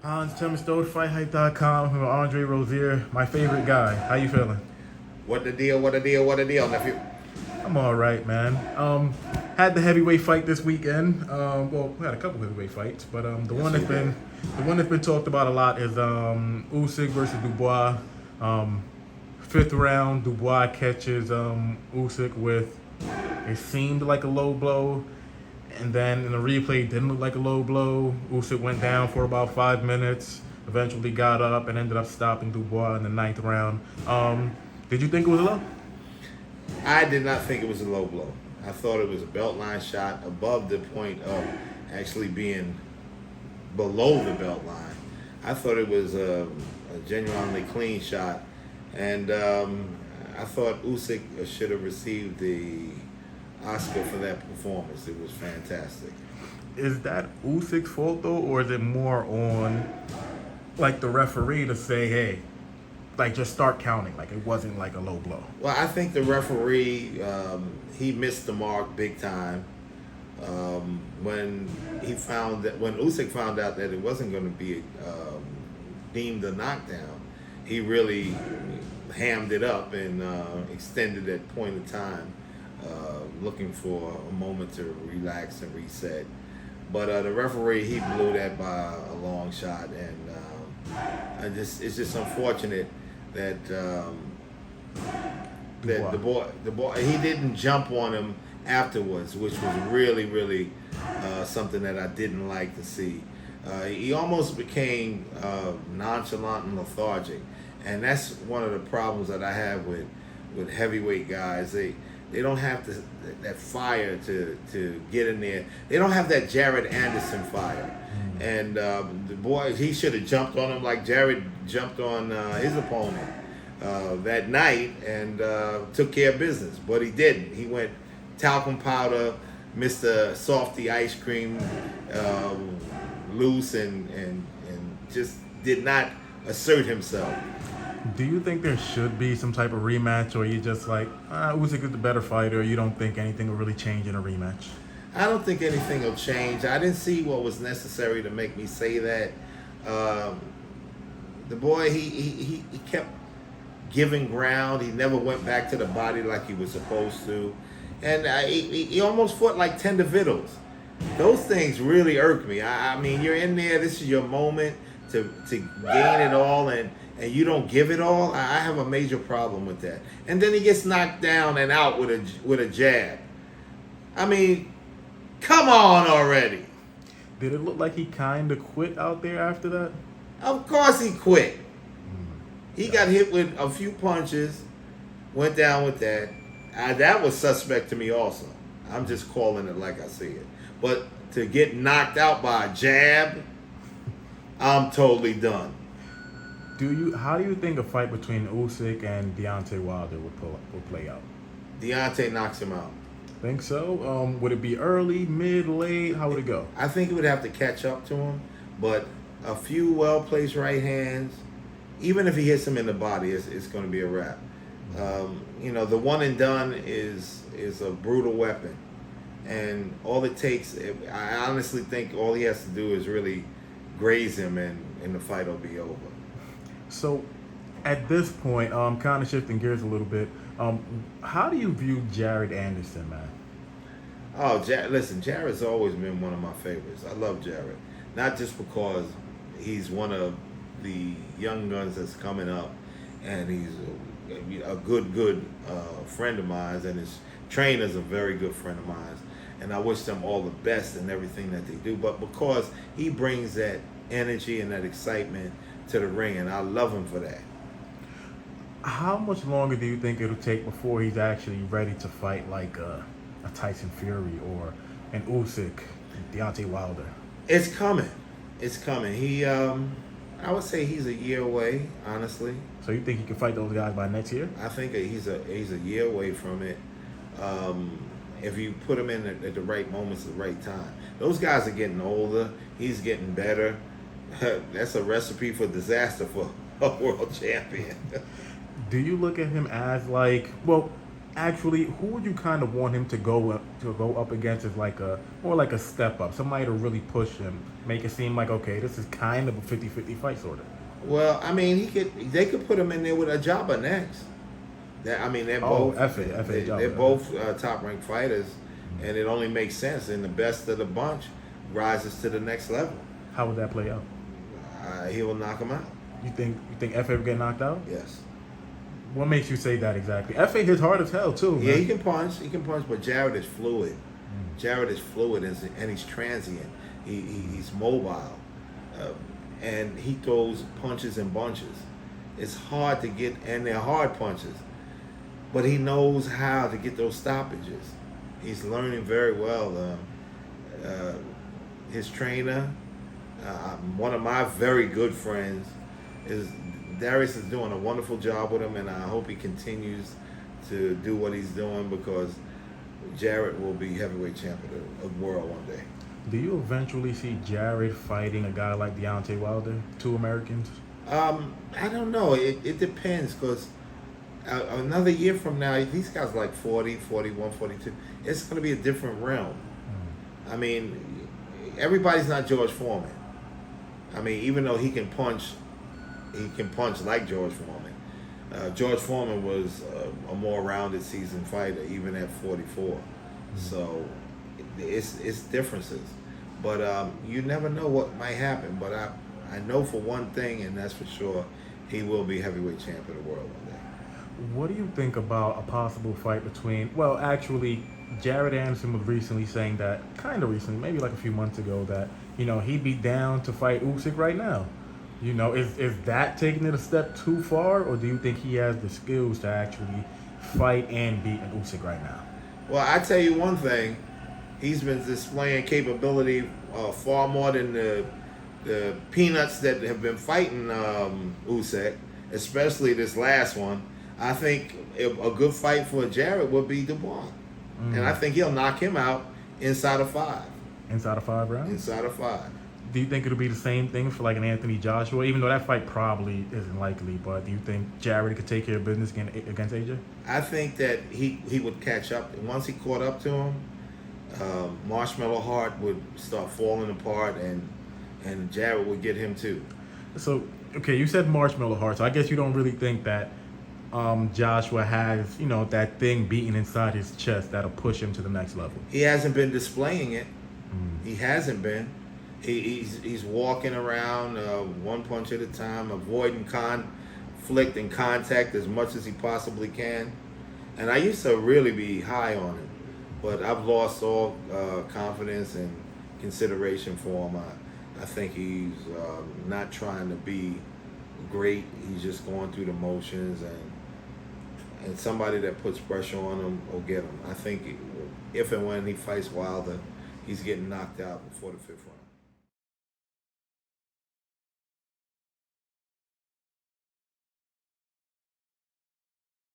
It's Themistode, FightHype.com. I'm Andre Rozier, my favorite guy. How you feeling? What the deal? What the deal? What the deal, nephew? I'm all right, man. Had the heavyweight fight this weekend. Well, we had a couple heavyweight fights, but the one that's been talked about a lot is Usyk versus Dubois. Fifth round, Dubois catches Usyk with it seemed like a low blow, and then in the replay, it didn't look like a low blow. Usyk went down for about 5 minutes, eventually got up and ended up stopping Dubois in the ninth round. Did you think it was a low? I did not think it was a low blow. I thought it was a belt line shot above the point of actually being below the belt line. I thought it was a genuinely clean shot, and I thought Usyk should have received the Oscar for that performance. It was fantastic. Is that Usyk's fault though, or is it more on like the referee to say, hey, like just start counting, like it wasn't like a low blow? Well, I think the referee he missed the mark big time when Usyk found out that it wasn't going to be deemed a knockdown. He really hammed it up and extended that point of time, looking for a moment to relax and reset. But the referee, he blew that by a long shot, and it's just unfortunate that that the boy he didn't jump on him afterwards, which was really something that I didn't like to see. He almost became nonchalant and lethargic, and that's one of the problems that I have with heavyweight guys. They don't have that fire to get in there. They don't have that Jared Anderson fire. And the boy, he should have jumped on him like Jared jumped on his opponent that night and took care of business. But he didn't. He went talcum powder, Mr. Softy ice cream, loose and just did not assert himself. Do you think there should be some type of rematch, or you just like Usyk is the better fighter? You don't think anything will really change in a rematch? I don't think anything will change. I didn't see what was necessary to make me say that. The boy, he kept giving ground. He never went back to the body like he was supposed to. And he almost fought like tender vittles. Those things really irk me. I mean, you're in there. This is your moment to gain it all, and you don't give it all. I have a major problem with that. And then he gets knocked down and out with a jab. I mean, come on already. Did it look like he kind of quit out there after that? Of course he quit. He got hit with a few punches, went down with that. That was suspect to me also. I'm just calling it like I see it. But to get knocked out by a jab, I'm totally done. How do you think a fight between Usyk and Deontay Wilder would play out? Deontay knocks him out. Think so? Would it be early, mid, late? How would it go? I think he would have to catch up to him, but a few well-placed right hands, even if he hits him in the body, it's going to be a wrap. The one and done is a brutal weapon, and all it takes, I honestly think all he has to do is really graze him, and the fight will be over. So, at this point, kind of shifting gears a little bit, how do you view Jared Anderson, man? Oh, listen, Jared's always been one of my favorites. I love Jared, not just because he's one of the young guns that's coming up, and he's a good friend of mine, and his trainer's a very good friend of mine, and I wish them all the best in everything that they do, but because he brings that energy and that excitement to the ring, and I love him for that. How much longer do you think it'll take before he's actually ready to fight like a Tyson Fury or an Usyk, Deontay Wilder? It's coming. He, I would say he's a year away, honestly. So you think he can fight those guys by next year? I think he's a year away from it. If you put him in at the right moments at the right time. Those guys are getting older. He's getting better. That's a recipe for disaster for a world champion. Do you look at him as like, well, actually, who would you kind of want him to go up against as like a more like a step up, somebody to really push him, make it seem like okay, this is kind of a 50-50 fight sort of. Well, I mean, they could put him in there with a Jabba next. They're both they're both top ranked fighters, and it only makes sense. And the best of the bunch rises to the next level. How would that play out? He will knock him out. You think FA would get knocked out? Yes. What makes you say that exactly? FA hits hard as hell too. Yeah, man. he can punch, but Jared is fluid. Jared is fluid, and he's transient. He's mobile, and he throws punches in bunches. It's hard to get, and they're hard punches, but he knows how to get those stoppages. He's learning very well. His trainer, one of my very good friends, Darius is doing a wonderful job with him, and I hope he continues to do what he's doing because Jared will be heavyweight champion of the world one day. Do you eventually see Jared fighting a guy like Deontay Wilder, two Americans? I don't know. It depends because another year from now, these guys like 40, 41, 42. It's going to be a different realm. I mean, everybody's not George Foreman. I mean, even though he can punch like George Foreman. George Foreman was a more rounded seasoned fighter, even at 44. So it's differences. But you never know what might happen. But I know for one thing, and that's for sure, he will be heavyweight champion of the world one day. What do you think about a possible fight between, well, actually, Jared Anderson was recently saying that, kind of recently, maybe like a few months ago, that, he'd be down to fight Uysk right now. Is that taking it a step too far, or do you think he has the skills to actually fight and beat an Uysk right now? Well, I tell you one thing, he's been displaying capability far more than the peanuts that have been fighting Uysk, especially this last one. I think a good fight for Jared would be Dubois. And I think he'll knock him out inside of 5. Inside of 5 rounds? Inside of 5. Do you think it'll be the same thing for like an Anthony Joshua? Even though that fight probably isn't likely, but do you think Jared could take care of business against AJ? I think that he would catch up. And once he caught up to him, Marshmallow heart would start falling apart, and Jared would get him too. So, okay, you said Marshmallow heart, so I guess you don't really think that Joshua has, that thing beating inside his chest that'll push him to the next level. He hasn't been displaying it. He hasn't been. He's walking around one punch at a time, avoiding conflict and contact as much as he possibly can. And I used to really be high on him, but I've lost all confidence and consideration for him. I think he's not trying to be great. He's just going through the motions, and somebody that puts pressure on him will get him. I think if and when he fights Wilder, he's getting knocked out before the 5th round.